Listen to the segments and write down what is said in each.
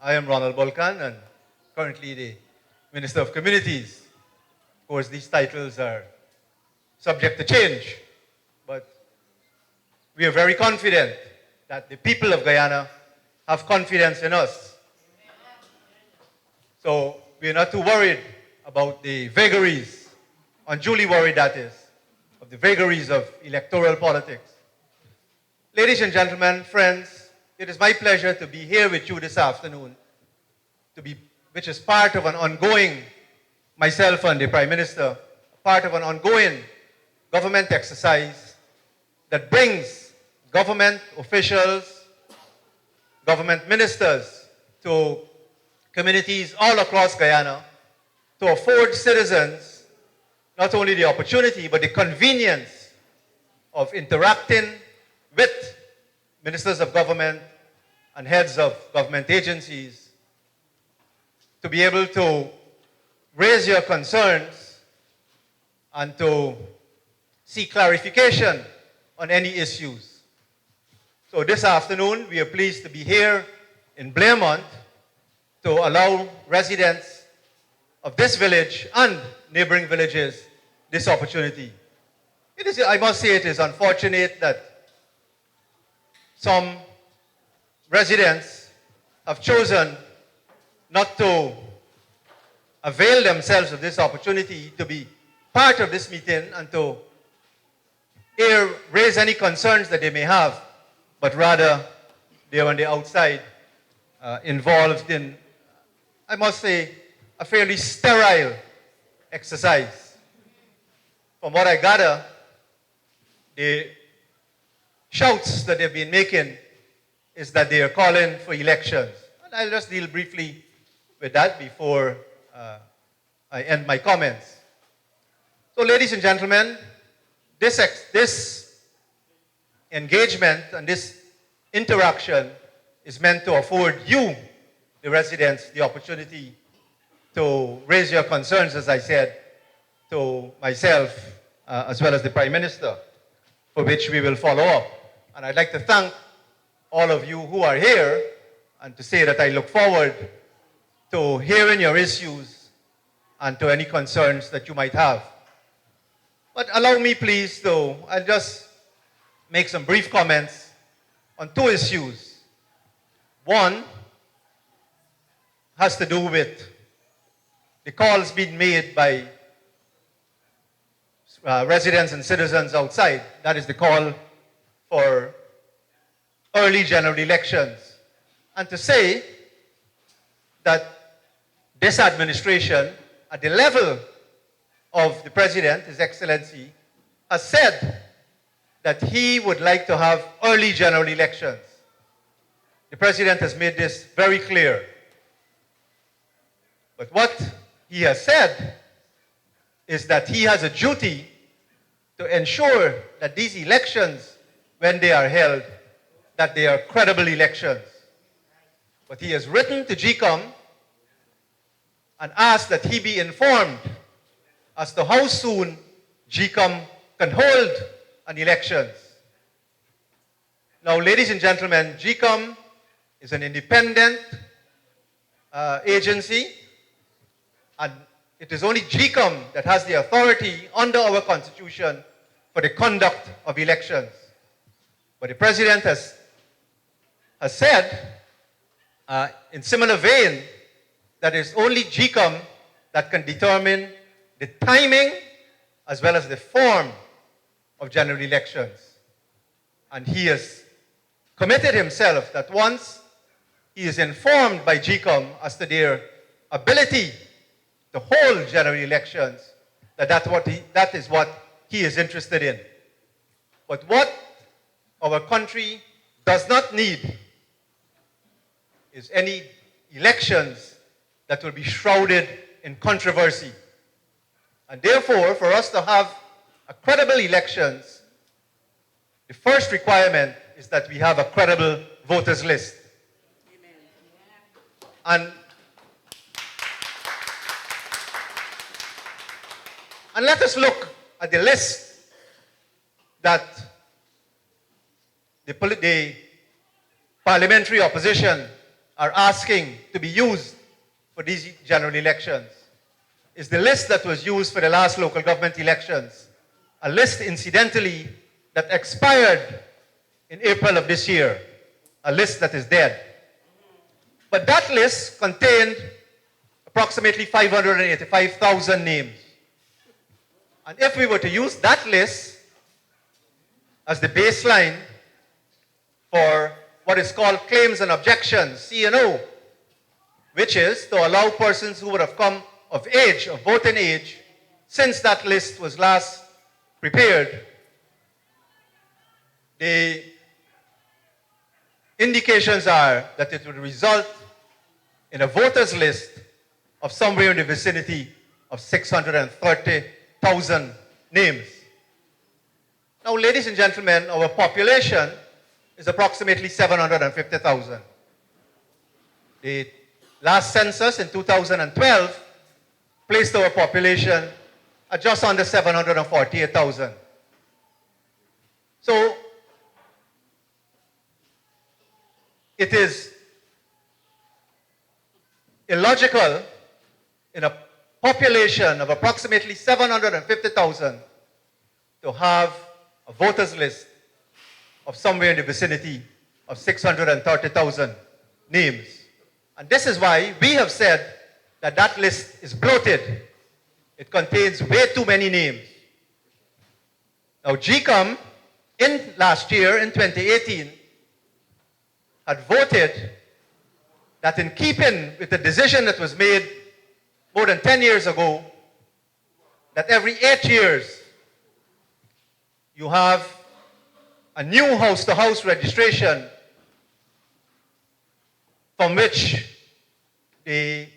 I am Ronald Bulkan and currently the Minister of Communities. Of course, these titles are subject to change, but we are very confident that the people of Guyana have confidence in us. So we are not too worried about the vagaries, unduly worried that is, of the vagaries of electoral politics. Ladies and gentlemen, friends, it is my pleasure to be here with you this afternoon, which is part of an ongoing, myself and the Prime Minister, part of an ongoing government exercise that brings government officials, government ministers to communities all across Guyana to afford citizens not only the opportunity but the convenience of interacting with ministers of government and heads of government agencies to be able to raise your concerns and to seek clarification on any issues. So this afternoon, we are pleased to be here in Blairmont to allow residents of this village and neighboring villages this opportunity. I must say it is unfortunate that some residents have chosen not to avail themselves of this opportunity to be part of this meeting and to raise any concerns that they may have, but rather they are on the outside involved in, I must say, a fairly sterile exercise. From what I gather, the shouts that they've been making is that they are calling for elections. And I'll just deal briefly with that before I end my comments. So, ladies and gentlemen, this engagement and this interaction is meant to afford you, the residents, the opportunity to raise your concerns, as I said, to myself as well as the Prime Minister, for which we will follow up. And I'd like to thank all of you who are here and to say that I look forward to hearing your issues and to any concerns that you might have. But allow me please I'll just make some brief comments on two issues. One has to do with the calls being made by residents and citizens outside. That is the call for early general elections. And to say that this administration, at the level of the President, His Excellency, has said that he would like to have early general elections. The President has made this very clear. But what he has said is that he has a duty to ensure that these elections, when they are held, that they are credible elections. But he has written to GCOM and asked that he be informed as to how soon GCOM can hold an elections. Now, ladies and gentlemen, GCOM is an independent agency, and it is only GCOM that has the authority under our Constitution for the conduct of elections. But the President has said, in similar vein, that it's only GCOM that can determine the timing as well as the form of general elections. And he has committed himself that once he is informed by GCOM as to their ability to hold general elections, that is what he is interested in. But what our country does not need is any elections that will be shrouded in controversy. And therefore, for us to have a credible elections, the first requirement is that we have a credible voters list. Amen. And let us look at the list that the parliamentary opposition are asking to be used for these general elections is the list that was used for the last local government elections, a list, incidentally, that expired in April of this year, a list that is dead. But that list contained approximately 585,000 names. And if we were to use that list as the baseline for what is called claims and objections, C&O, which is to allow persons who would have come of age, of voting age, since that list was last prepared, the indications are that it would result in a voters list of somewhere in the vicinity of 630,000 names. Now, ladies and gentlemen, our population is approximately 750,000. The last census in 2012 placed our population at just under 748,000. So, it is illogical in a population of approximately 750,000 to have a voters list of somewhere in the vicinity of 630,000 names. And this is why we have said that that list is bloated. It contains way too many names. Now, GCOM, in last year, in 2018, had voted that in keeping with the decision that was made more than 10 years ago, that every 8 years you have a new house-to-house registration from which the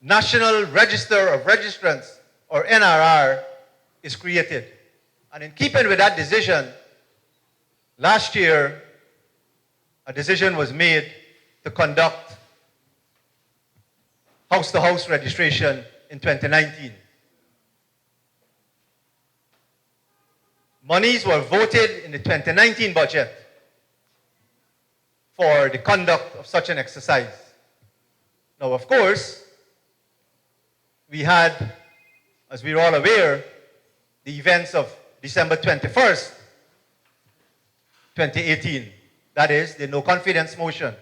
National Register of Registrants, or NRR, is created. And in keeping with that decision, last year, a decision was made to conduct house-to-house registration in 2019. Monies were voted in the 2019 budget for the conduct of such an exercise. Now, of course, we had, as we're all aware, the events of December 21st, 2018. That is, the no confidence motion.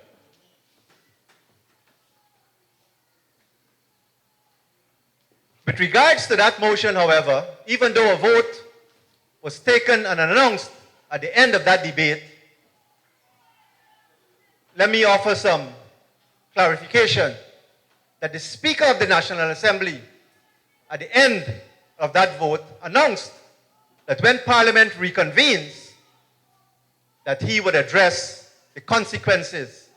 With regards to that motion, however, even though a vote was taken and announced at the end of that debate, let me offer some clarification that the Speaker of the National Assembly, at the end of that vote, announced that when Parliament reconvenes, that he would address the consequences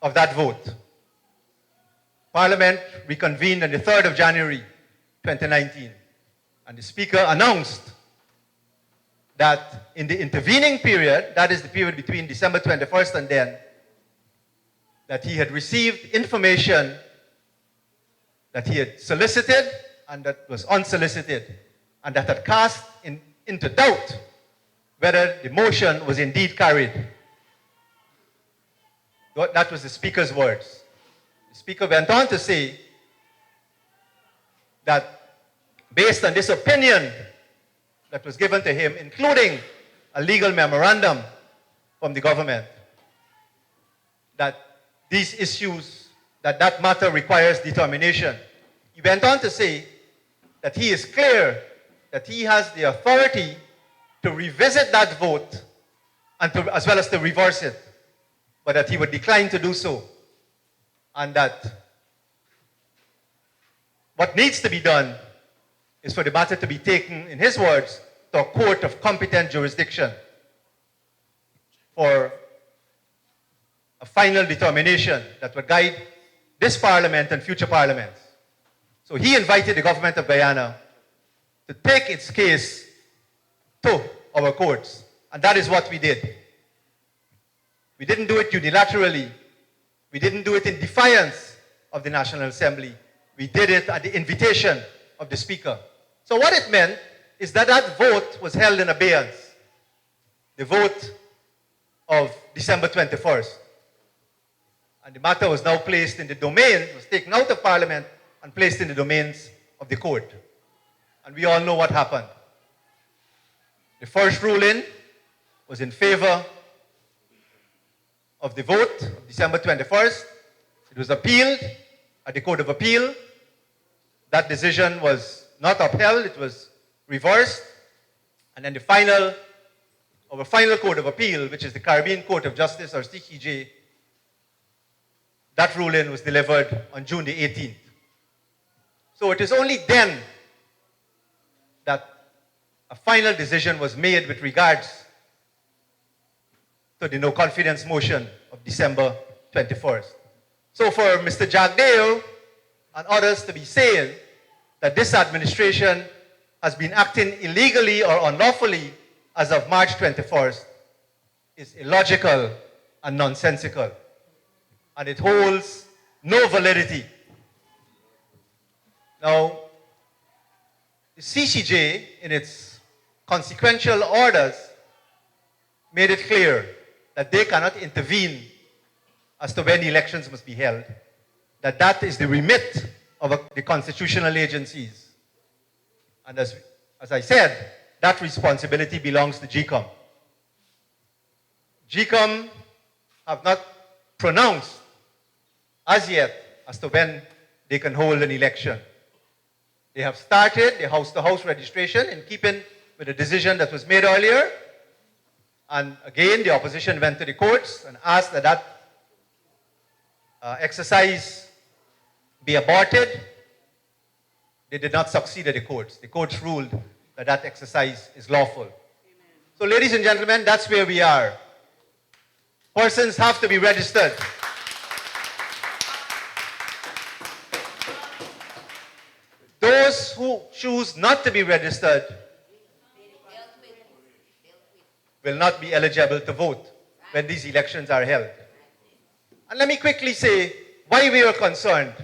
of that vote. Parliament reconvened on the 3rd of January, 2019, and the Speaker announced that in the intervening period, that is the period between December 21st and then, that he had received information that he had solicited and that was unsolicited, and that had cast into doubt whether the motion was indeed carried. That was the Speaker's words. The Speaker went on to say that based on this opinion that was given to him, including a legal memorandum from the government, that these issues, that matter requires determination. He went on to say that he is clear that he has the authority to revisit that vote and as well as to reverse it, but that he would decline to do so, and that what needs to be done is for the matter to be taken, in his words, to a court of competent jurisdiction for a final determination that would guide this Parliament and future Parliaments. So he invited the government of Guyana to take its case to our courts, and that is what we did. We didn't do it unilaterally. We didn't do it in defiance of the National Assembly. We did it at the invitation of the Speaker. So what it meant is that that vote was held in abeyance, the vote of December 21st. And the matter was now placed in the domain, was taken out of Parliament and placed in the domains of the court. And we all know what happened. The first ruling was in favor of the vote of December 21st. It was appealed at the Court of Appeal. That decision was not upheld, it was reversed. And then our final Court of Appeal, which is the Caribbean Court of Justice, or CCJ, that ruling was delivered on June the 18th. So it is only then that a final decision was made with regards to the no confidence motion of December 21st. So for Mr. Jagdeo and others to be saying that this administration has been acting illegally or unlawfully as of March 21st is illogical and nonsensical. And it holds no validity. Now, the CCJ, in its consequential orders, made it clear that they cannot intervene as to when elections must be held, that is the remit of the constitutional agencies. And as I said, that responsibility belongs to GCOM. GCOM have not pronounced as yet as to when they can hold an election. They have started the house-to-house registration in keeping with the decision that was made earlier. And again, the opposition went to the courts and asked that exercise be aborted. They did not succeed at the courts. The courts ruled that exercise is lawful. Amen. So ladies and gentlemen, that's where we are. Persons have to be registered. Those who choose not to be registered will not be eligible to vote when these elections are held. And let me quickly say why we are concerned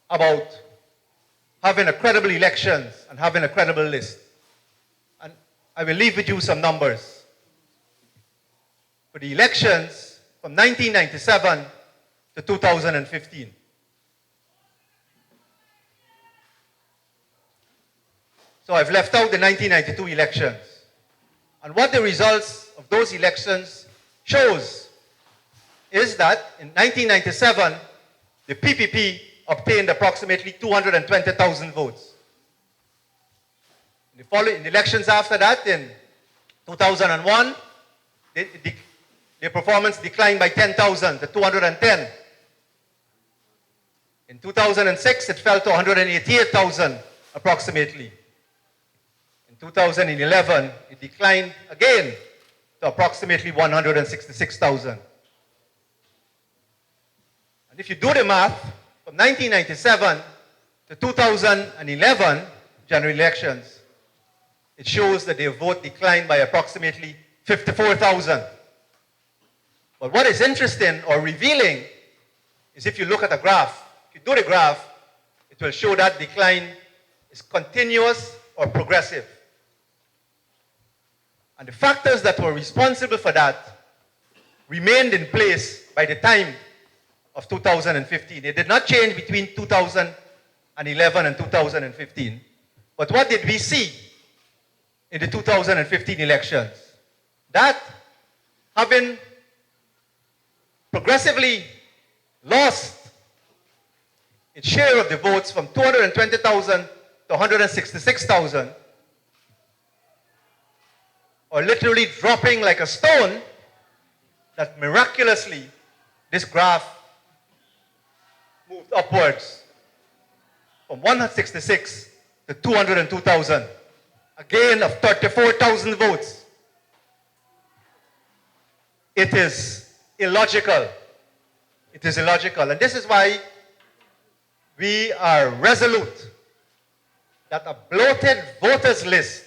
about having a credible elections and having a credible list. And I will leave with you some numbers. For the elections from 1997 to 2015, so I've left out the 1992 elections. And what the results of those elections shows is that in 1997, the PPP obtained approximately 220,000 votes. In the elections after that, in 2001, their performance declined by 10,000 to 210. In 2006, it fell to 188,000 approximately. In 2011, it declined again to approximately 166,000. And if you do the math, from 1997 to 2011 general elections, it shows that their vote declined by approximately 54,000. But what is interesting or revealing is if you look at the graph, if you do the graph, it will show that decline is continuous or progressive. And the factors that were responsible for that remained in place by the time of 2015. It did not change between 2011 and 2015. But what did we see in the 2015 elections? That having progressively lost its share of the votes from 220,000 to 166,000, or literally dropping like a stone, that miraculously this graph moved upwards from 166 to 202,000, a gain of 34,000 votes. It is illogical. It is illogical. And this is why we are resolute that a bloated voters list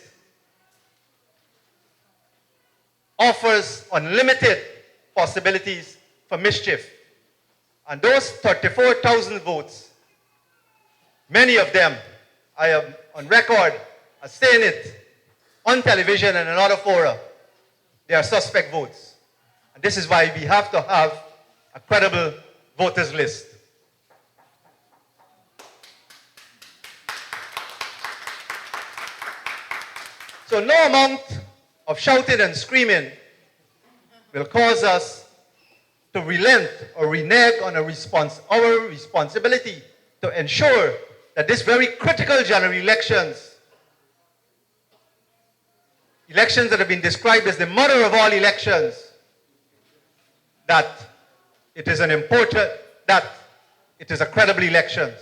offers unlimited possibilities for mischief. And those 34,000 votes, many of them, I am on record as saying it on television and in other fora, they are suspect votes. And this is why we have to have a credible voters list. So no amount of shouting and screaming will cause us to relent or renege on our responsibility to ensure that this very critical general elections that have been described as the mother of all elections, that it is a credible elections.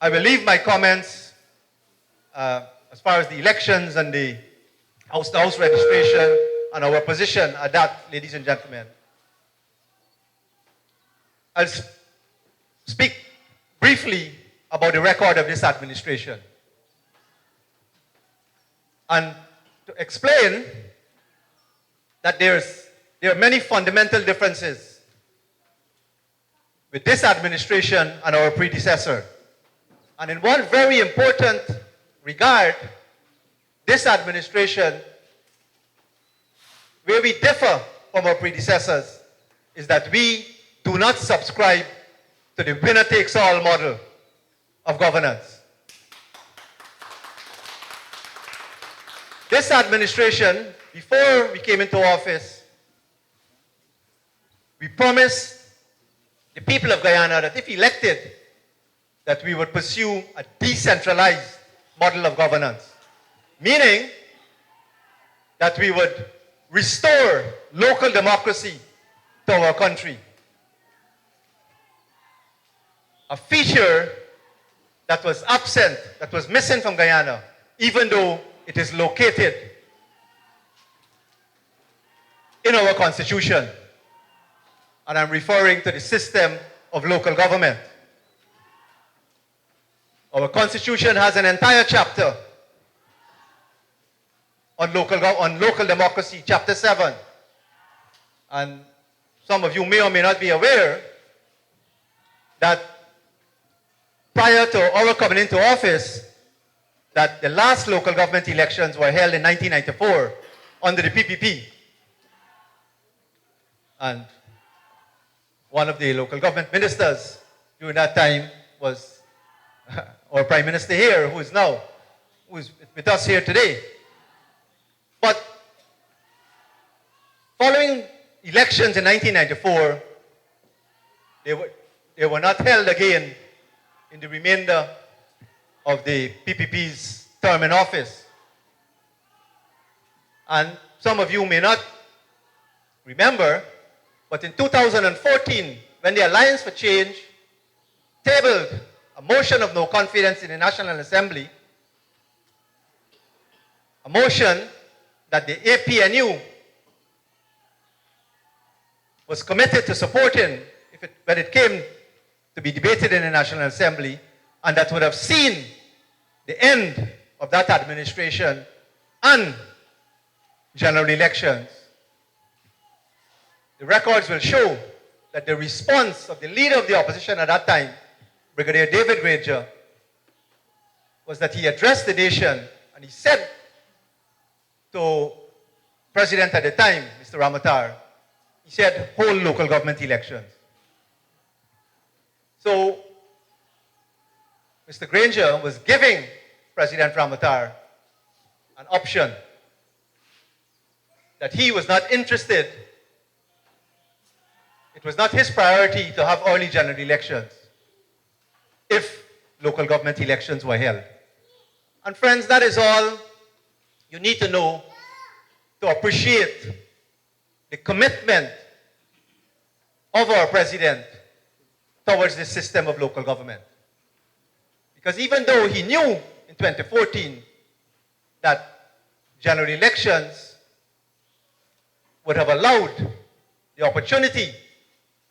I will leave my comments as far as the elections and the house-to-house registration and our position at that, ladies and gentlemen. I'll speak briefly about the record of this administration. And to explain that there are many fundamental differences with this administration and our predecessor. And in one very important regard, this administration, where we differ from our predecessors, is that we do not subscribe to the winner-takes-all model of governance. This administration, before we came into office, we promised the people of Guyana that if elected, that we would pursue a decentralized model of governance, meaning that we would restore local democracy to our country. A feature that was absent, that was missing from Guyana, even though it is located in our constitution. And I'm referring to the system of local government. Our constitution has an entire chapter on local democracy, chapter 7. And some of you may or may not be aware that prior to our coming into office, that the last local government elections were held in 1994 under the PPP. And one of the local government ministers during that time was our Prime Minister here, who is with us here today. But following elections in 1994, they were not held again in the remainder of the PPP's term in office. And some of you may not remember, but in 2014, when the Alliance for Change tabled a motion of no confidence in the National Assembly, a motion that the APNU was committed to supporting when it came to be debated in the National Assembly, and that would have seen the end of that administration and general elections. The records will show that the response of the leader of the opposition at that time, Brigadier David Granger, was that he addressed the nation and he said to President at the time, Mr. Ramatar, he said, hold local government elections. So, Mr. Granger was giving President Ramatar an option that he was not interested. It was not his priority to have early general elections if local government elections were held. And friends, that is all you need to know to appreciate the commitment of our president towards the system of local government. Because even though he knew in 2014 that general elections would have allowed the opportunity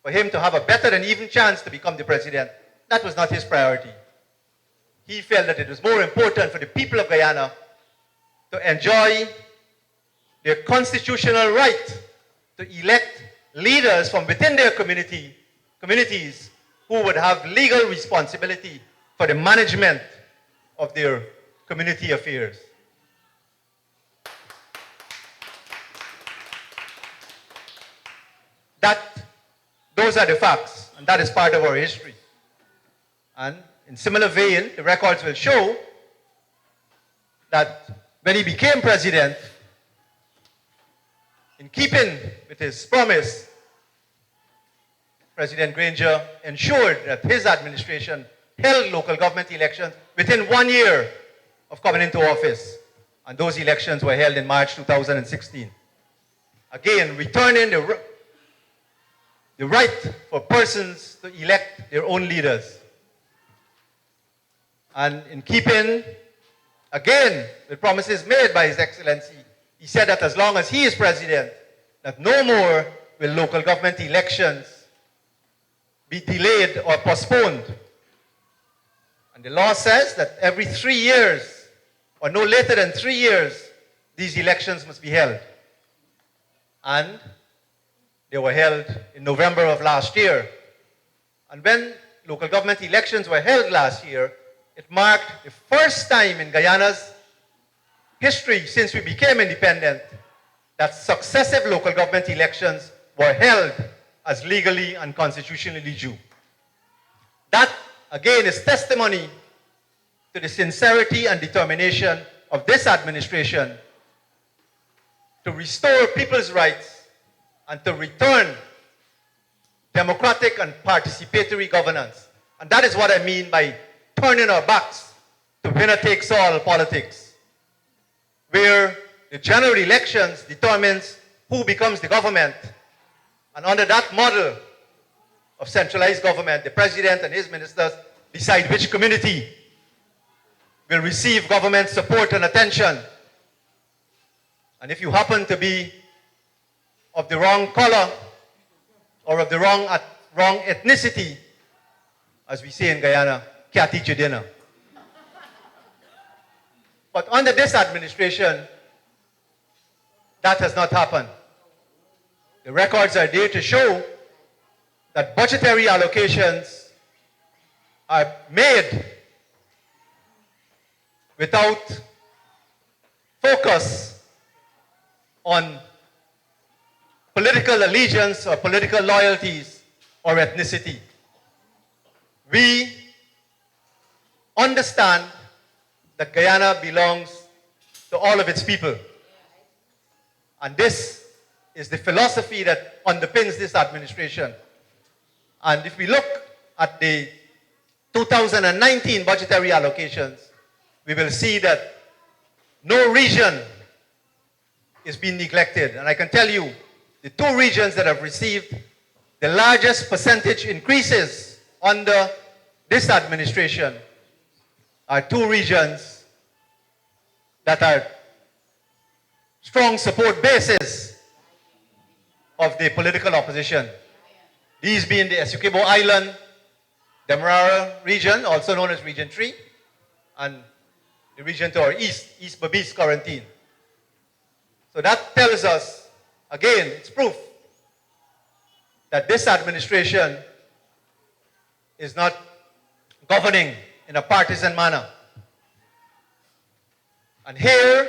for him to have a better than even chance to become the president, that was not his priority. He felt that it was more important for the people of Guyana to enjoy their constitutional right to elect leaders from within their communities who would have legal responsibility for the management of their community affairs. Those are the facts, and that is part of our history. And in similar vein, the records will show that when he became president, in keeping with his promise, President Granger ensured that his administration held local government elections within 1 year of coming into office. And those elections were held in March 2016. Again, returning the right for persons to elect their own leaders. And in keeping, again, with promises made by His Excellency, he said that as long as he is president, that no more will local government elections be delayed or postponed. And the law says that every 3 years, or no later than 3 years, these elections must be held. And they were held in November of last year. And when local government elections were held last year, it marked the first time in Guyana's history since we became independent that successive local government elections were held as legally and constitutionally due. That, again, is testimony to the sincerity and determination of this administration to restore people's rights and to return democratic and participatory governance. And that is what I mean by turning our backs to winner-takes-all politics, where the general elections determines who becomes the government. And under that model of centralized government, the president and his ministers decide which community will receive government support and attention. And if you happen to be of the wrong color or of the wrong ethnicity, as we say in Guyana, can't eat your dinner. But under this administration, that has not happened. The records are there to show that budgetary allocations are made without focus on political allegiance or political loyalties or ethnicity. We understand that Guyana belongs to all of its people. And this is the philosophy that underpins this administration. And if we look at the 2019 budgetary allocations, we will see that no region is being neglected. And I can tell you, the two regions that have received the largest percentage increases under this administration are two regions that are strong support bases of the political opposition. These being the Essequibo Island, Demerara region, also known as Region 3, and the region to our east, East Berbice Quarantine. So that tells us, again, it's proof that this administration is not governing in a partisan manner. And here,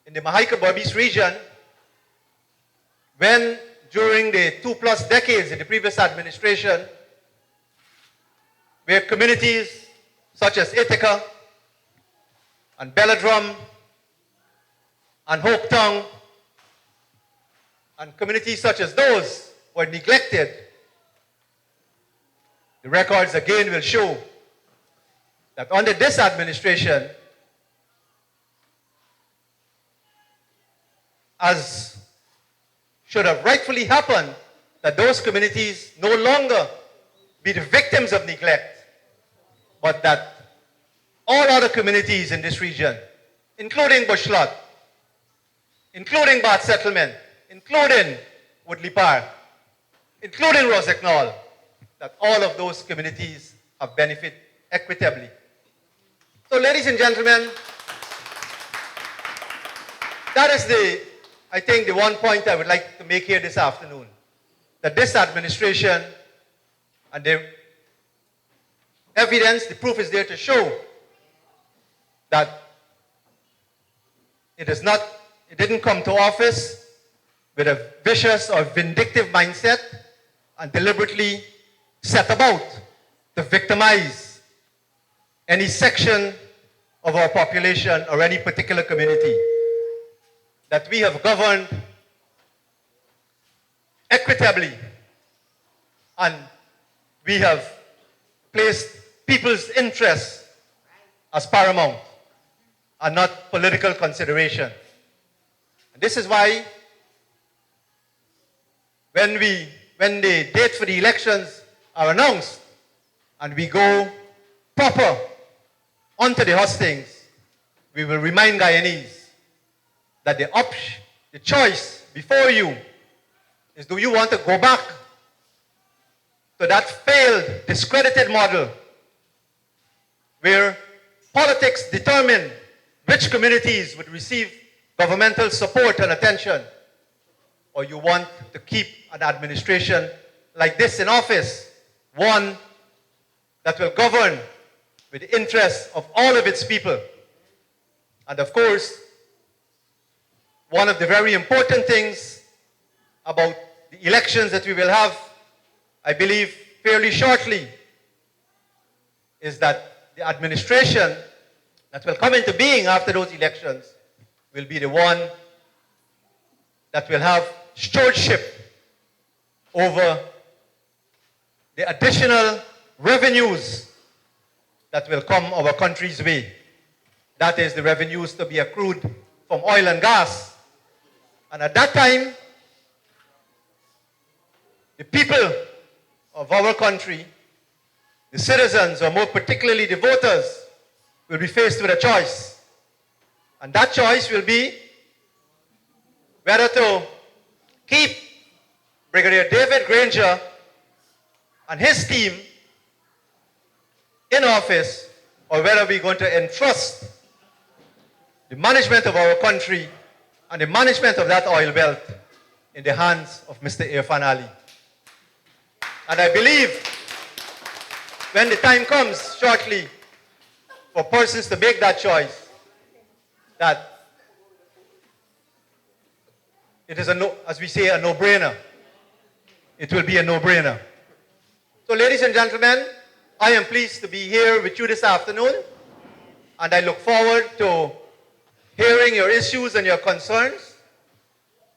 in the Mahaica-Berbice region, when during the 2+ decades in the previous administration, where communities such as Ithaca and Belladrum and Hopetown and communities such as those were neglected, the records again will show that under this administration, as should have rightfully happened, that those communities no longer be the victims of neglect, but that all other communities in this region, including Bushlot, including Bath Settlement, including Woodley Park, including Roseknol, that all of those communities have benefited equitably. So, ladies and gentlemen, that is I think the one point I would like to make here this afternoon, that this administration and the evidence, the proof is there to show that it didn't come to office with a vicious or vindictive mindset and deliberately set about to victimize any section of our population or any particular community. That we have governed equitably and we have placed people's interests as paramount and not political consideration. And this is why when the date for the elections are announced and we go proper onto the hustings, we will remind Guyanese that the choice before you is, do you want to go back to that failed, discredited model where politics determine which communities would receive governmental support and attention, or you want to keep an administration like this in office, one that will govern with the interests of all of its people. And of course, one of the very important things about the elections that we will have, I believe, fairly shortly, is that the administration that will come into being after those elections will be the one that will have stewardship over the additional revenues that will come our country's way. That is the revenues to be accrued from oil and gas. And at that time, the people of our country, the citizens, or more particularly the voters, will be faced with a choice. And that choice will be whether to keep Brigadier David Granger and his team in office, or whether we're going to entrust the management of our country and the management of that oil belt in the hands of Mr. Irfan Ali. And I believe when the time comes shortly for persons to make that choice, that it is as we say, a no-brainer. It will be a no-brainer. So ladies and gentlemen, I am pleased to be here with you this afternoon, and I look forward to hearing your issues and your concerns.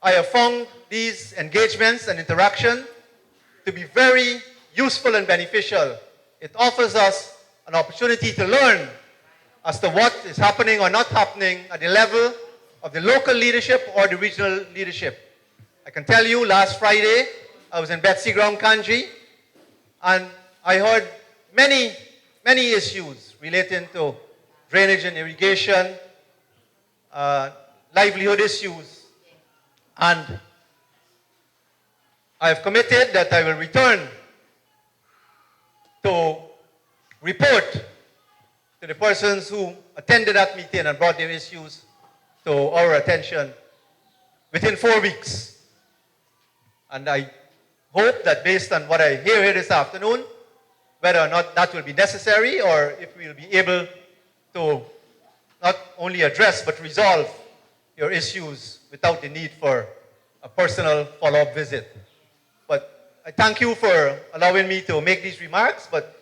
I have found these engagements and interaction to be very useful and beneficial. It offers us an opportunity to learn as to what is happening or not happening at the level of the local leadership or the regional leadership. I can tell you, last Friday, I was in Betsy Ground, Kanji, and I heard many issues relating to drainage and irrigation, livelihood issues, and I have committed that I will return to report to the persons who attended that meeting and brought their issues to our attention within 4 weeks. And I hope that based on what I hear here this afternoon, whether or not that will be necessary, or if we will be able to not only address but resolve your issues without the need for a personal follow-up visit. But I thank you for allowing me to make these remarks, but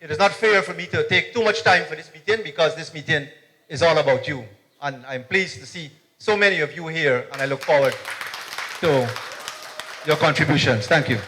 it is not fair for me to take too much time for this meeting, because this meeting is all about you. And I'm pleased to see so many of you here, and I look forward to your contributions. Thank you.